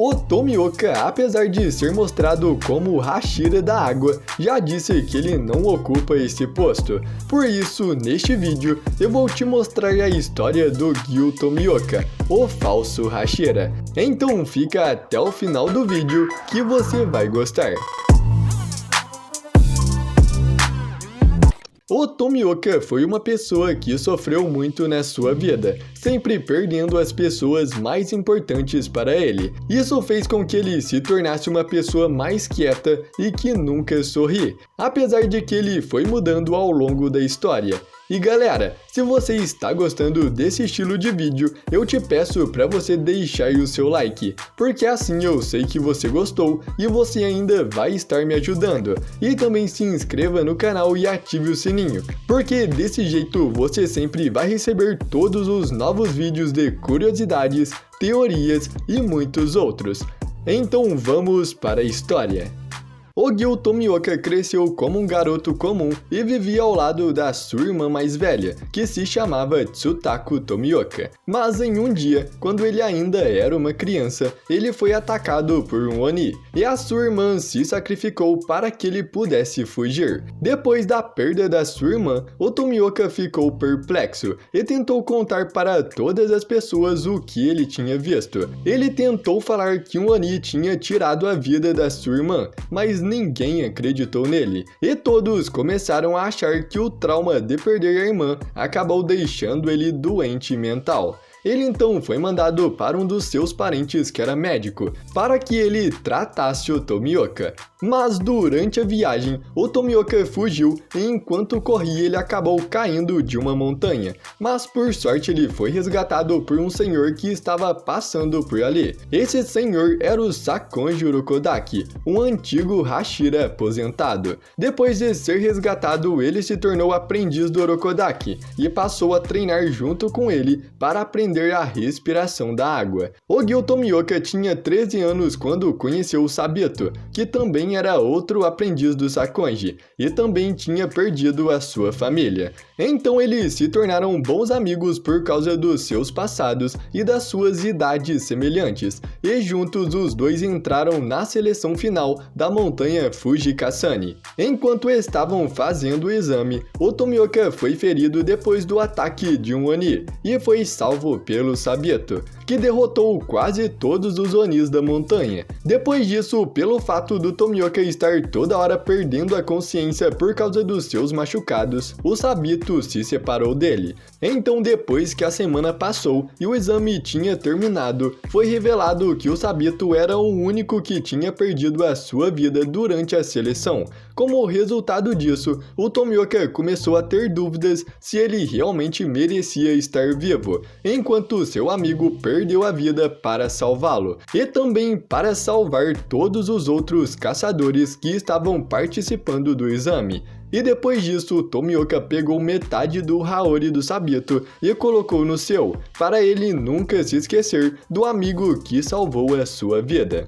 O Tomioka, apesar de ser mostrado como o Hashira da água, já disse que ele não ocupa esse posto. Por isso, neste vídeo, eu vou te mostrar a história do Gyu Tomioka, o falso Hashira. Então fica até o final do vídeo que você vai gostar. O Tomioka foi uma pessoa que sofreu muito na sua vida, sempre perdendo as pessoas mais importantes para ele. Isso fez com que ele se tornasse uma pessoa mais quieta e que nunca sorri, apesar de que ele foi mudando ao longo da história. E galera, se você está gostando desse estilo de vídeo, eu te peço para você deixar o seu like, porque assim eu sei que você gostou e você ainda vai estar me ajudando. E também se inscreva no canal e ative o sininho, porque desse jeito você sempre vai receber todos os novos vídeos de curiosidades, teorias e muitos outros. Então vamos para a história. O Gyu Tomioka cresceu como um garoto comum e vivia ao lado da sua irmã mais velha, que se chamava Tsutaku Tomioka. Mas em um dia, quando ele ainda era uma criança, ele foi atacado por um Oni, e a sua irmã se sacrificou para que ele pudesse fugir. Depois da perda da sua irmã, o Tomioka ficou perplexo e tentou contar para todas as pessoas o que ele tinha visto. Ele tentou falar que um Oni tinha tirado a vida da sua irmã, mas ninguém acreditou nele, e todos começaram a achar que o trauma de perder a irmã acabou deixando ele doente mental. Ele então foi mandado para um dos seus parentes que era médico, para que ele tratasse o Tomioka. Mas durante a viagem, o Tomioka fugiu e enquanto corria ele acabou caindo de uma montanha. Mas por sorte ele foi resgatado por um senhor que estava passando por ali. Esse senhor era o Sakonji Urokodaki, um antigo Hashira aposentado. Depois de ser resgatado, ele se tornou aprendiz do Urokodaki e passou a treinar junto com ele para aprender a respiração da água. O Gyu Tomioka tinha 13 anos quando conheceu o Sabito, que também era outro aprendiz do Sakonji, e também tinha perdido a sua família. Então eles se tornaram bons amigos por causa dos seus passados e das suas idades semelhantes, e juntos os dois entraram na seleção final da montanha Fujikasane. Enquanto estavam fazendo o exame, o Tomioka foi ferido depois do ataque de um Oni, e foi salvo pelo Sabito, que derrotou quase todos os Onis da montanha. Depois disso, pelo fato do Tomioka estar toda hora perdendo a consciência por causa dos seus machucados, o Sabito se separou dele. Então, depois que a semana passou e o exame tinha terminado, foi revelado que o Sabito era o único que tinha perdido a sua vida durante a seleção. Como resultado disso, o Tomioka começou a ter dúvidas se ele realmente merecia estar vivo, enquanto seu amigo perdeu a vida para salvá-lo, e também para salvar todos os outros caçadores que estavam participando do exame. E depois disso, Tomioka pegou metade do Haori do Sabito e colocou no seu, para ele nunca se esquecer do amigo que salvou a sua vida.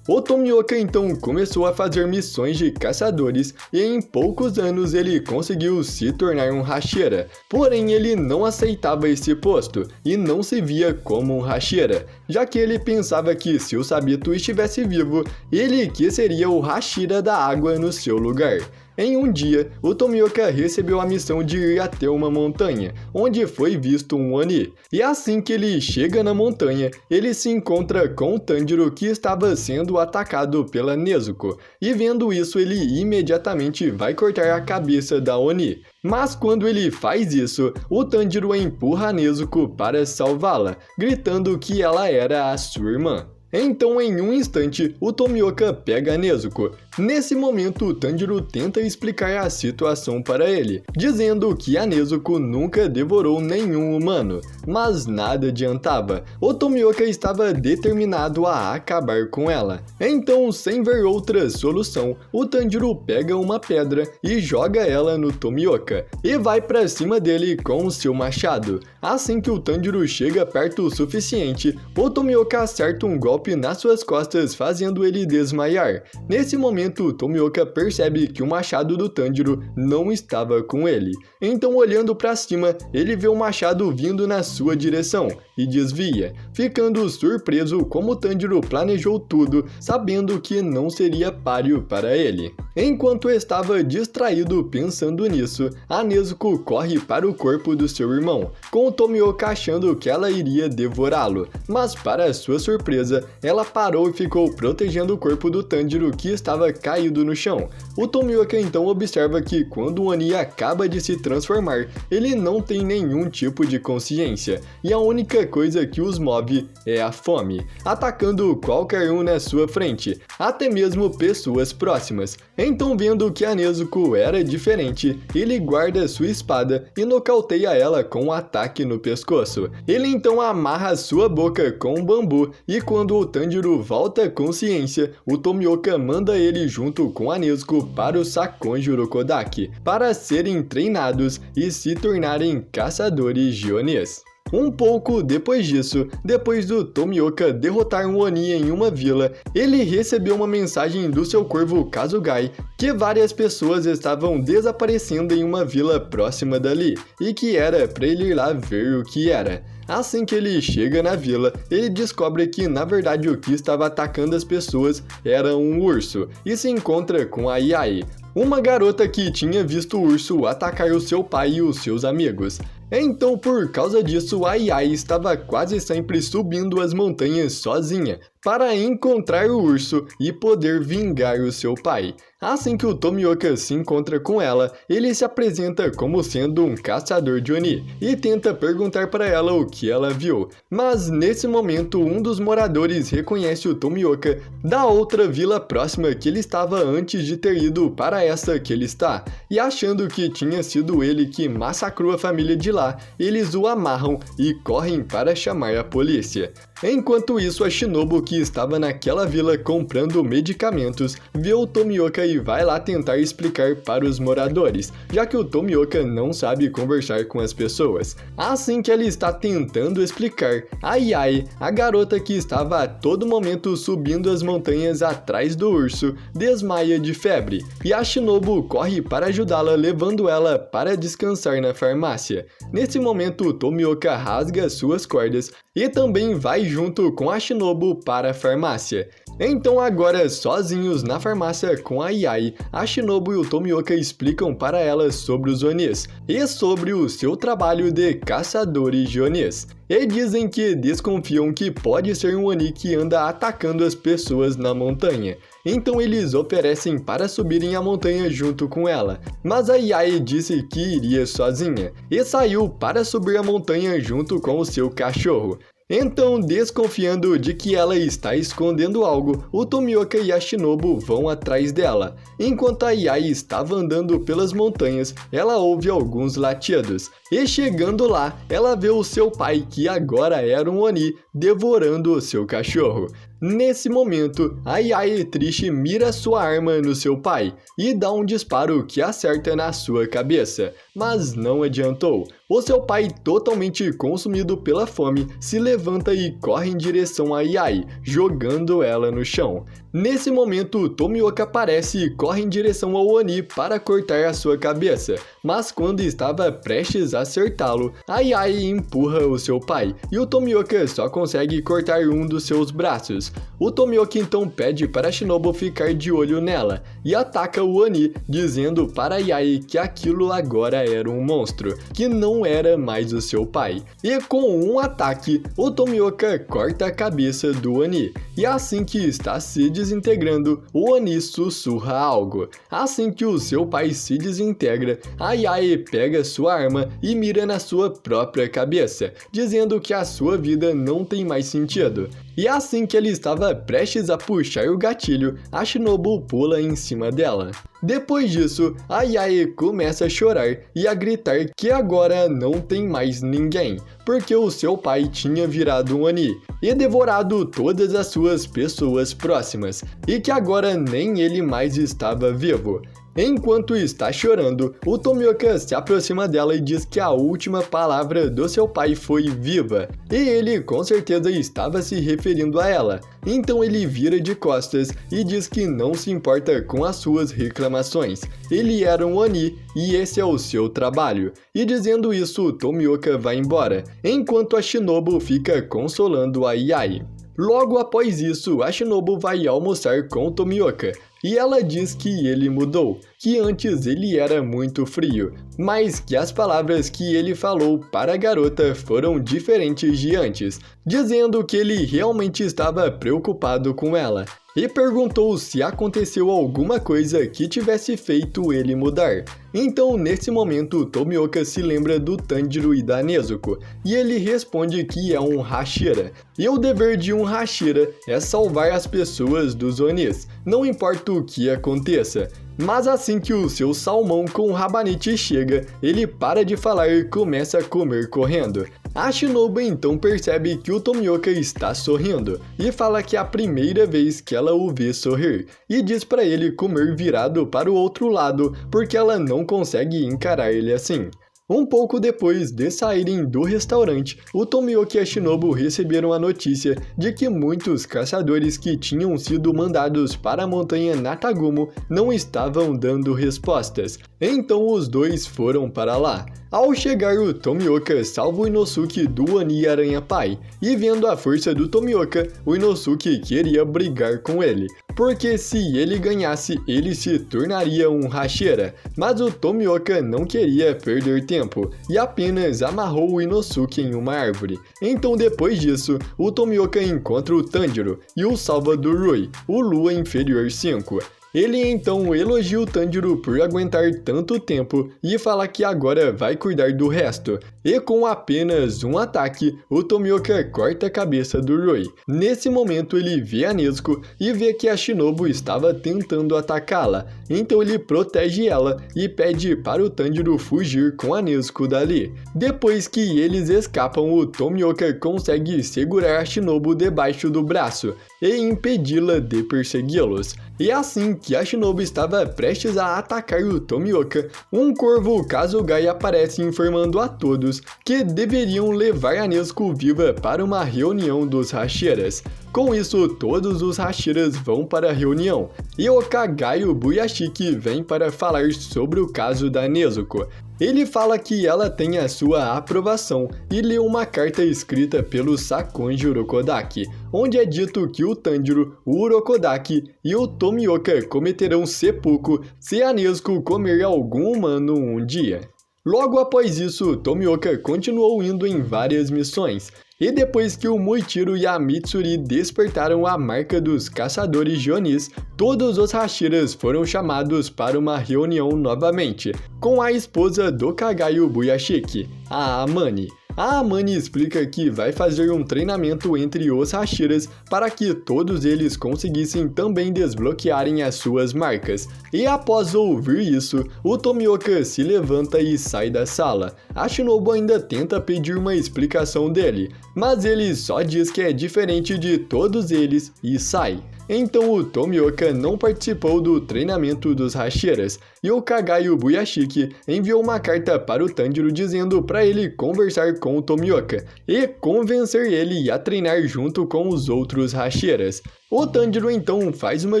O Tomioka então começou a fazer missões de caçadores e em poucos anos ele conseguiu se tornar um Hashira. Porém ele não aceitava esse posto e não se via como um Hashira, já que ele pensava que se o Sabito estivesse vivo, ele que seria o Hashira da água no seu lugar. Em um dia, o Tomioka recebeu a missão de ir até uma montanha, onde foi visto um Oni. E assim que ele chega na montanha, ele se encontra com o Tanjiro que estava sendo atacado pela Nezuko. E vendo isso, ele imediatamente vai cortar a cabeça da Oni. Mas quando ele faz isso, o Tanjiro empurra a Nezuko para salvá-la, gritando que ela era a sua irmã. Então, em um instante, o Tomioka pega a Nezuko. Nesse momento, o Tanjiro tenta explicar a situação para ele, dizendo que a Nezuko nunca devorou nenhum humano, mas nada adiantava. O Tomioka estava determinado a acabar com ela. Então, sem ver outra solução, o Tanjiro pega uma pedra e joga ela no Tomioka, e vai para cima dele com o seu machado. Assim que o Tanjiro chega perto o suficiente, o Tomioka acerta um golpe nas suas costas, fazendo ele desmaiar. Nesse momento, Tomioka percebe que o machado do Tanjiro não estava com ele. Então, olhando para cima, ele vê o machado vindo na sua direção. e desvia, ficando surpreso como Tanjiro planejou tudo, sabendo que não seria páreo para ele. Enquanto estava distraído pensando nisso, a Nezuko corre para o corpo do seu irmão, com o Tomioka achando que ela iria devorá-lo, mas para sua surpresa, ela parou e ficou protegendo o corpo do Tanjiro que estava caído no chão. O Tomioka então observa que quando o Oni acaba de se transformar, ele não tem nenhum tipo de consciência, e a única coisa que os move é a fome, atacando qualquer um na sua frente, até mesmo pessoas próximas. Então, vendo que a Nezuko era diferente, ele guarda sua espada e nocauteia ela com um ataque no pescoço. Ele então amarra sua boca com um bambu e quando o Tanjiro volta à consciência, o Tomioka manda ele junto com a Nezuko para o Sakonji Urokodaki, para serem treinados e se tornarem caçadores de Onis. Um pouco depois disso, depois do Tomioka derrotar um Oni em uma vila, ele recebeu uma mensagem do seu corvo Kasugai que várias pessoas estavam desaparecendo em uma vila próxima dali e que era para ele ir lá ver o que era. Assim que ele chega na vila, ele descobre que na verdade o que estava atacando as pessoas era um urso e se encontra com a Yai, uma garota que tinha visto o urso atacar o seu pai e os seus amigos. Então, por causa disso, a Yai estava quase sempre subindo as montanhas sozinha para encontrar o urso e poder vingar o seu pai. Assim que o Tomioka se encontra com ela, ele se apresenta como sendo um caçador de Oni e tenta perguntar para ela o que ela viu. Mas nesse momento, um dos moradores reconhece o Tomioka da outra vila próxima que ele estava antes de ter ido para essa que ele está, e achando que tinha sido ele que massacrou a família de lá, eles o amarram e correm para chamar a polícia. Enquanto isso, a Shinobu, que estava naquela vila comprando medicamentos, vê o Tomioka e vai lá tentar explicar para os moradores, já que o Tomioka não sabe conversar com as pessoas. Assim que ela está tentando explicar, a Yai, a garota que estava a todo momento subindo as montanhas atrás do urso, desmaia de febre, e a Shinobu corre para ajudá-la, levando ela para descansar na farmácia. Nesse momento, o Tomioka rasga suas cordas e também vai junto com a Shinobu para a farmácia. Então agora, sozinhos na farmácia com a Yai, a Shinobu e o Tomioka explicam para ela sobre os Onis e sobre o seu trabalho de caçadores de Onis. E dizem que desconfiam que pode ser um Oni que anda atacando as pessoas na montanha. Então eles oferecem para subirem a montanha junto com ela, mas a Yai disse que iria sozinha e saiu para subir a montanha junto com o seu cachorro. Então, desconfiando de que ela está escondendo algo, o Tomioka e a Shinobu vão atrás dela. Enquanto a Yai estava andando pelas montanhas, ela ouve alguns latidos. E chegando lá, ela vê o seu pai, que agora era um Oni, devorando o seu cachorro. Nesse momento, a Yai triste mira sua arma no seu pai e dá um disparo que acerta na sua cabeça, mas não adiantou. O seu pai, totalmente consumido pela fome, se levanta e corre em direção a Yai, jogando ela no chão. Nesse momento, Tomioka aparece e corre em direção ao Oni para cortar a sua cabeça, mas quando estava prestes a acertá-lo, a Yai empurra o seu pai e o Tomioka só consegue cortar um dos seus braços. O Tomioka então pede para Shinobu ficar de olho nela e ataca o Oni, dizendo para Yai que aquilo agora era um monstro, que não era mais o seu pai. E com um ataque, o Tomioka corta a cabeça do Oni, e assim que está se desintegrando, o Oni sussurra algo. Assim que o seu pai se desintegra, a Yai pega sua arma e mira na sua própria cabeça, dizendo que a sua vida não tem mais sentido. E assim que ele estava prestes a puxar o gatilho, a Shinobu pula em cima dela. Depois disso, a Yai começa a chorar e a gritar que agora não tem mais ninguém, porque o seu pai tinha virado um Oni e devorado todas as suas pessoas próximas, e que agora nem ele mais estava vivo. Enquanto está chorando, o Tomioka se aproxima dela e diz que a última palavra do seu pai foi viva, e ele com certeza estava se referindo a ela. Então ele vira de costas e diz que não se importa com as suas reclamações. Ele era um Oni e esse é o seu trabalho. E dizendo isso, Tomioka vai embora, enquanto a Shinobu fica consolando a Yai. Logo após isso, a Shinobu vai almoçar com Tomioka, e ela diz que ele mudou, que antes ele era muito frio, mas que as palavras que ele falou para a garota foram diferentes de antes, dizendo que ele realmente estava preocupado com ela, e perguntou se aconteceu alguma coisa que tivesse feito ele mudar. Então, nesse momento, Tomioka se lembra do Tanjiro e da Nezuko, e ele responde que é um Hashira. E o dever de um Hashira é salvar as pessoas dos Onis, não importa o que aconteça. Mas assim que o seu salmão com rabanete chega, ele para de falar e começa a comer correndo. A Shinobu então percebe que o Tomioka está sorrindo e fala que é a primeira vez que ela o vê sorrir, e diz para ele comer virado para o outro lado porque ela não consegue encarar ele assim. Um pouco depois de saírem do restaurante, o Tomioka e a Shinobu receberam a notícia de que muitos caçadores que tinham sido mandados para a montanha Natagumo não estavam dando respostas, então os dois foram para lá. Ao chegar, o Tomioka salva o Inosuke do Oni Aranha-Pai, e vendo a força do Tomioka, o Inosuke queria brigar com ele, porque se ele ganhasse, ele se tornaria um Hashira, mas o Tomioka não queria perder tempo, e apenas amarrou o Inosuke em uma árvore. Então depois disso, o Tomioka encontra o Tanjiro, e o salva do Rui, o Lua Inferior 5. Ele então elogia o Tanjiro por aguentar tanto tempo e fala que agora vai cuidar do resto. E com apenas um ataque, o Tomioka corta a cabeça do Rui. Nesse momento ele vê a Nezuko e vê que a Shinobu estava tentando atacá-la. Então ele protege ela e pede para o Tanjiro fugir com a Nezuko dali. Depois que eles escapam, o Tomioka consegue segurar a Shinobu debaixo do braço e impedi-la de persegui-los. E assim que a Shinobu estava prestes a atacar o Tomioka, um corvo Kasugai aparece informando a todos que deveriam levar a Nezuko viva para uma reunião dos Hashiras. Com isso, todos os Hashiras vão para a reunião, e o Kagayo Buyashiki vem para falar sobre o caso da Nezuko. Ele fala que ela tem a sua aprovação e lê uma carta escrita pelo Sakonji Urokodaki, onde é dito que o Tanjiro, o Urokodaki e o Tomioka cometerão seppuku se a Nezuko comer algum humano um dia. Logo após isso, Tomioka continuou indo em várias missões, e depois que o Muichiro e a Mitsuri despertaram a marca dos caçadores de Onis, todos os Hashiras foram chamados para uma reunião novamente, com a esposa do Kagayo Buyashiki, a Amani. A Amani explica que vai fazer um treinamento entre os Hashiras para que todos eles conseguissem também desbloquearem as suas marcas. E após ouvir isso, o Tomioka se levanta e sai da sala. A Shinobu ainda tenta pedir uma explicação dele, mas ele só diz que é diferente de todos eles e sai. Então o Tomioka não participou do treinamento dos Hashiras, e o Kagayo Buyashiki enviou uma carta para o Tanjiro dizendo para ele conversar com o Tomioka e convencer ele a treinar junto com os outros Hashiras. O Tanjiro então faz uma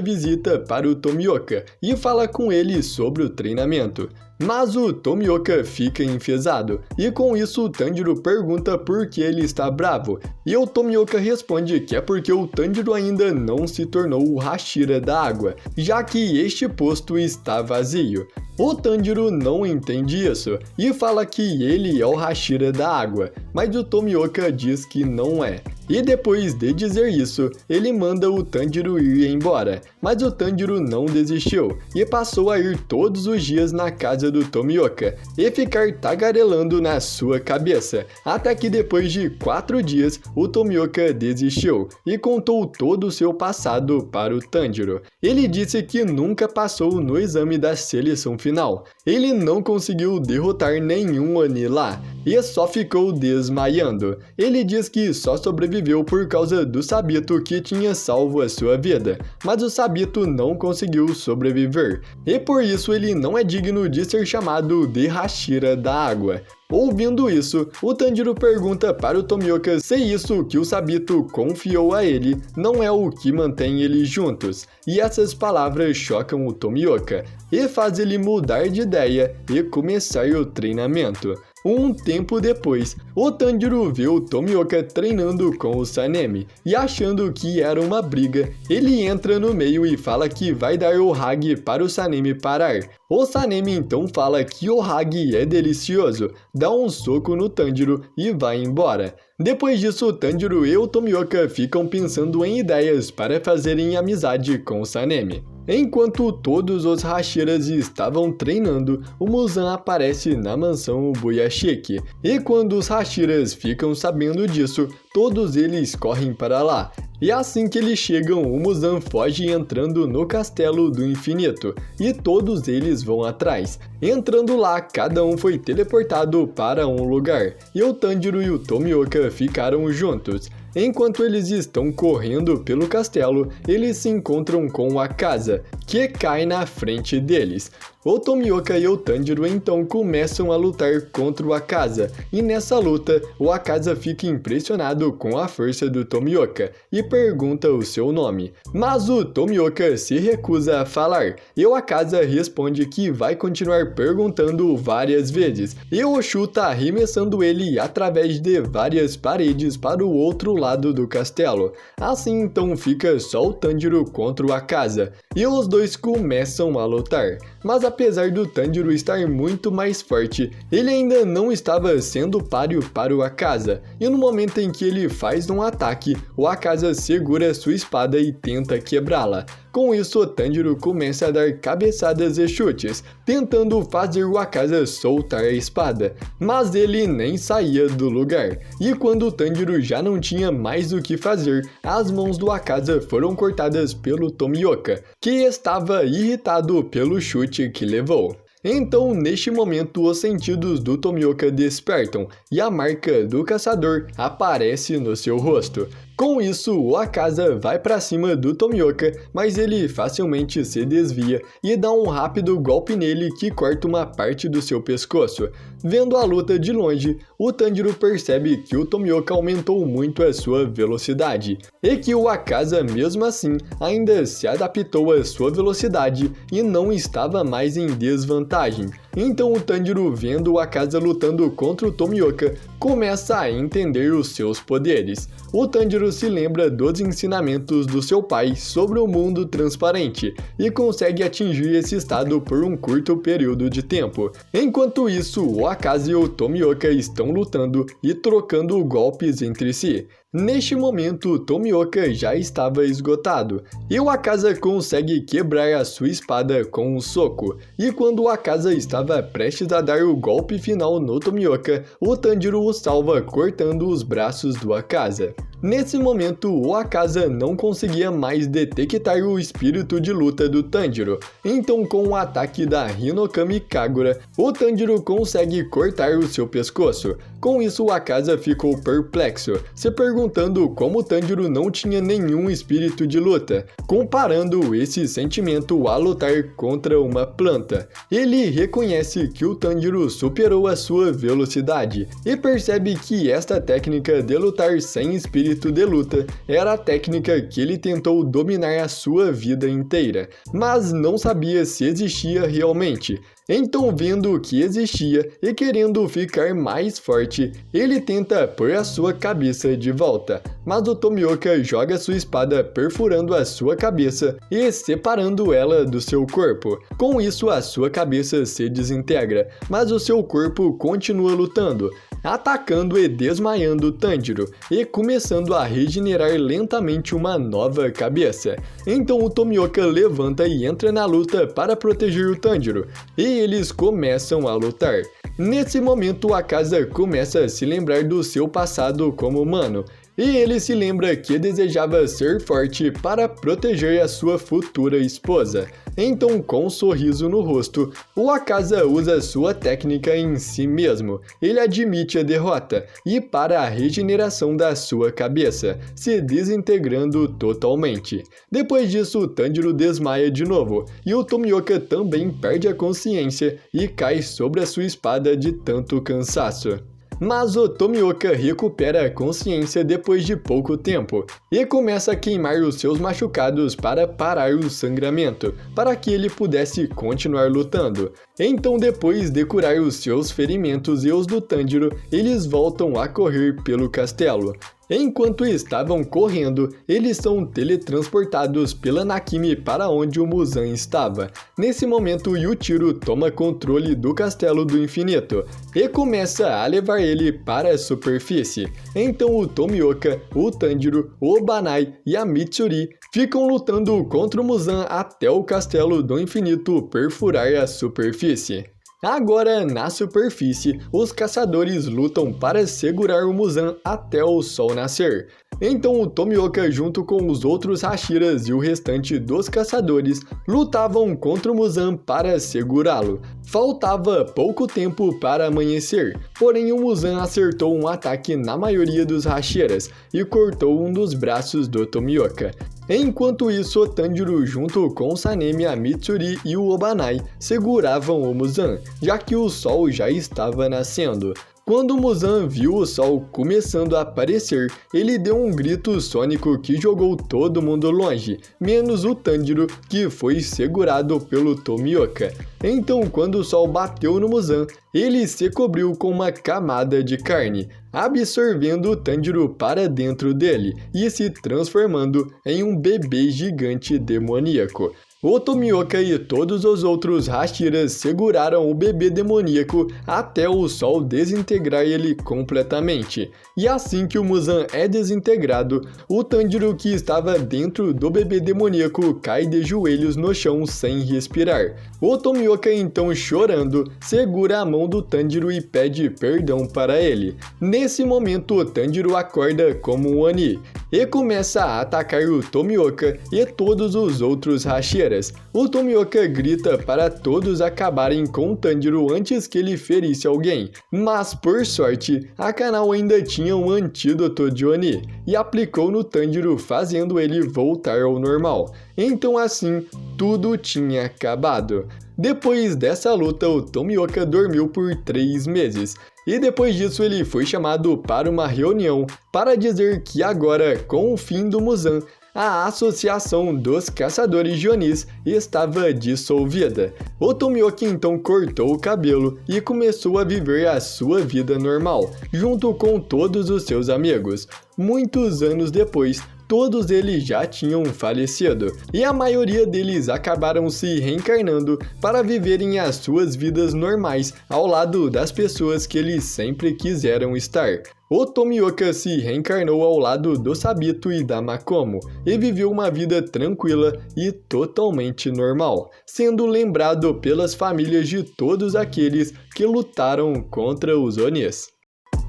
visita para o Tomioka e fala com ele sobre o treinamento. Mas o Tomioka fica enfesado, e com isso o Tanjiro pergunta por que ele está bravo, e o Tomioka responde que é porque o Tanjiro ainda não se tornou o Hashira da água, já que este posto está vazio. O Tanjiro não entende isso, e fala que ele é o Hashira da água, mas o Tomioka diz que não é. E depois de dizer isso, ele manda o Tanjiro ir embora, mas o Tanjiro não desistiu e passou a ir todos os dias na casa do Tomioka e ficar tagarelando na sua cabeça, até que depois de 4 dias o Tomioka desistiu e contou todo o seu passado para o Tanjiro. Ele disse que nunca passou no exame da seleção final. Ele não conseguiu derrotar nenhum Oni lá e só ficou desmaiando. Ele diz que só sobreviveu por causa do Sabito que tinha salvo a sua vida, mas o Sabito não conseguiu sobreviver, e por isso ele não é digno de ser chamado de Hashira da Água. Ouvindo isso, o Tanjiro pergunta para o Tomioka se isso que o Sabito confiou a ele não é o que mantém eles juntos, e essas palavras chocam o Tomioka e faz ele mudar de ideia e começar o treinamento. Um tempo depois, o Tanjiro vê o Tomioka treinando com o Sanemi, e achando que era uma briga, ele entra no meio e fala que vai dar o Hage para o Sanemi parar. O Sanemi então fala que o Hage é delicioso, dá um soco no Tanjiro e vai embora. Depois disso, o Tanjiro e o Tomioka ficam pensando em ideias para fazerem amizade com o Sanemi. Enquanto todos os Hashiras estavam treinando, o Muzan aparece na mansão Buyashiki, e quando os Hashiras ficam sabendo disso, todos eles correm para lá. E assim que eles chegam, o Muzan foge entrando no Castelo do Infinito, e todos eles vão atrás. Entrando lá, cada um foi teleportado para um lugar, e o Tanjiro e o Tomioka ficaram juntos. Enquanto eles estão correndo pelo castelo, eles se encontram com o Akaza, que cai na frente deles. O Tomioka e o Tanjiro então começam a lutar contra o Akaza, e nessa luta, o Akaza fica impressionado com a força do Tomioka e pergunta o seu nome. Mas o Tomioka se recusa a falar, e o Akaza responde que vai continuar perguntando várias vezes, e o Shu tá arremessando ele através de várias paredes para o outro lado do castelo. Assim então fica só o Tanjiro contra o Akaza, e os dois começam a lutar. Mas apesar do Tanjiro estar muito mais forte, ele ainda não estava sendo páreo para o Akaza, e no momento em que ele faz um ataque, o Akaza segura sua espada e tenta quebrá-la. Com isso, o Tanjiro começa a dar cabeçadas e chutes, tentando fazer o Akaza soltar a espada, mas ele nem saía do lugar. E quando o Tanjiro já não tinha mais o que fazer, as mãos do Akaza foram cortadas pelo Tomioka, que estava irritado pelo chute que levou. Então, neste momento, os sentidos do Tomioka despertam e a marca do caçador aparece no seu rosto. Com isso, o Akaza vai para cima do Tomioka, mas ele facilmente se desvia e dá um rápido golpe nele que corta uma parte do seu pescoço. Vendo a luta de longe, o Tanjiro percebe que o Tomioka aumentou muito a sua velocidade, e que o Akaza, mesmo assim, ainda se adaptou à sua velocidade e não estava mais em desvantagem. Então o Tanjiro, vendo o Akaza lutando contra o Tomioka, começa a entender os seus poderes. O Tanjiro se lembra dos ensinamentos do seu pai sobre o mundo transparente e consegue atingir esse estado por um curto período de tempo. Enquanto isso, o Akaza e o Tomioka estão lutando e trocando golpes entre si. Neste momento, Tomioka já estava esgotado, e o Akaza consegue quebrar a sua espada com um soco, e quando o Akaza estava prestes a dar o golpe final no Tomioka, o Tanjiro o salva cortando os braços do Akaza. Nesse momento, o Akaza não conseguia mais detectar o espírito de luta do Tanjiro, então com o ataque da Hinokami Kagura, o Tanjiro consegue cortar o seu pescoço. Com isso, o Akaza ficou perplexo, se perguntando como o Tanjiro não tinha nenhum espírito de luta, comparando esse sentimento a lutar contra uma planta. Ele reconhece que o Tanjiro superou a sua velocidade e percebe que esta técnica de lutar sem espírito de luta era a técnica que ele tentou dominar a sua vida inteira, mas não sabia se existia realmente. Então, vendo que existia e querendo ficar mais forte, ele tenta pôr a sua cabeça de volta, mas o Tomioka joga sua espada perfurando a sua cabeça e separando ela do seu corpo. Com isso, a sua cabeça se desintegra, mas o seu corpo continua lutando, atacando e desmaiando Tanjiro e começando a regenerar lentamente uma nova cabeça. Então o Tomioka levanta e entra na luta para proteger o Tanjiro, e eles começam a lutar. Nesse momento, o Akaza começa a se lembrar do seu passado como humano, E ele se lembra que desejava ser forte para proteger a sua futura esposa. Então, com um sorriso no rosto, o Akaza usa sua técnica em si mesmo. Ele admite a derrota e para a regeneração da sua cabeça, se desintegrando totalmente. Depois disso, o Tanjiro desmaia de novo e o Tomioka também perde a consciência e cai sobre a sua espada de tanto cansaço. Mas o Tomioka recupera a consciência depois de pouco tempo e começa a queimar os seus machucados para parar o sangramento, para que ele pudesse continuar lutando. Então, depois de curar os seus ferimentos e os do Tanjiro, eles voltam a correr pelo castelo. Enquanto estavam correndo, eles são teletransportados pela Nakimi para onde o Muzan estava. Nesse momento, Yujiro toma controle do Castelo do Infinito e começa a levar ele para a superfície. Então o Tomioka, o Tanjiro, o Obanai e a Mitsuri ficam lutando contra o Muzan até o Castelo do Infinito perfurar a superfície. Agora, na superfície, os caçadores lutam para segurar o Muzan até o sol nascer. Então o Tomioka, junto com os outros Hashiras e o restante dos caçadores, lutavam contra o Muzan para segurá-lo. Faltava pouco tempo para amanhecer, porém o Muzan acertou um ataque na maioria dos Hashiras e cortou um dos braços do Tomioka. Enquanto isso, o Tanjiro, junto com Sanemi, a Mitsuri e o Obanai, seguravam o Muzan, já que o sol já estava nascendo. Quando o Muzan viu o sol começando a aparecer, ele deu um grito sônico que jogou todo mundo longe, menos o Tanjiro, que foi segurado pelo Tomioka. Então, quando o sol bateu no Muzan, ele se cobriu com uma camada de carne, absorvendo o Tanjiro para dentro dele e se transformando em um bebê gigante demoníaco. O Tomioka e todos os outros Hashiras seguraram o bebê demoníaco até o sol desintegrar ele completamente. E assim que o Muzan é desintegrado, o Tanjiro, que estava dentro do bebê demoníaco, cai de joelhos no chão sem respirar. O Tomioka, então chorando, segura a mão do Tanjiro e pede perdão para ele. Nesse momento, o Tanjiro acorda como um Oni e começa a atacar o Tomioka e todos os outros Hashiras. O Tomioka grita para todos acabarem com o Tanjiro antes que ele ferisse alguém, mas por sorte, a Kanao ainda tinha um antídoto de Oni e aplicou no Tanjiro, fazendo ele voltar ao normal. Então assim, tudo tinha acabado. Depois dessa luta, o Tomioka dormiu por 3 meses. E depois disso ele foi chamado para uma reunião para dizer que agora, com o fim do Muzan, a Associação dos Caçadores de Onis estava dissolvida. O Tomioka então cortou o cabelo e começou a viver a sua vida normal, junto com todos os seus amigos. Muitos anos depois, todos eles já tinham falecido, e a maioria deles acabaram se reencarnando para viverem as suas vidas normais ao lado das pessoas que eles sempre quiseram estar. O Tomioka se reencarnou ao lado do Sabito e da Makomo e viveu uma vida tranquila e totalmente normal, sendo lembrado pelas famílias de todos aqueles que lutaram contra os Onis.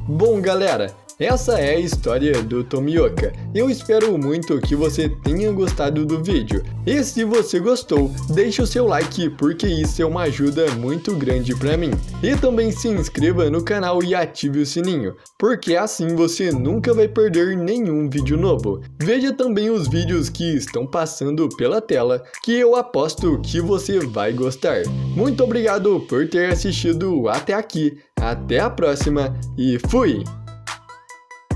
Bom, galera, essa é a história do Tomioka. Eu espero muito que você tenha gostado do vídeo. E se você gostou, deixe o seu like, porque isso é uma ajuda muito grande para mim. E também se inscreva no canal e ative o sininho, porque assim você nunca vai perder nenhum vídeo novo. Veja também os vídeos que estão passando pela tela, que eu aposto que você vai gostar. Muito obrigado por ter assistido até aqui. Até a próxima e fui!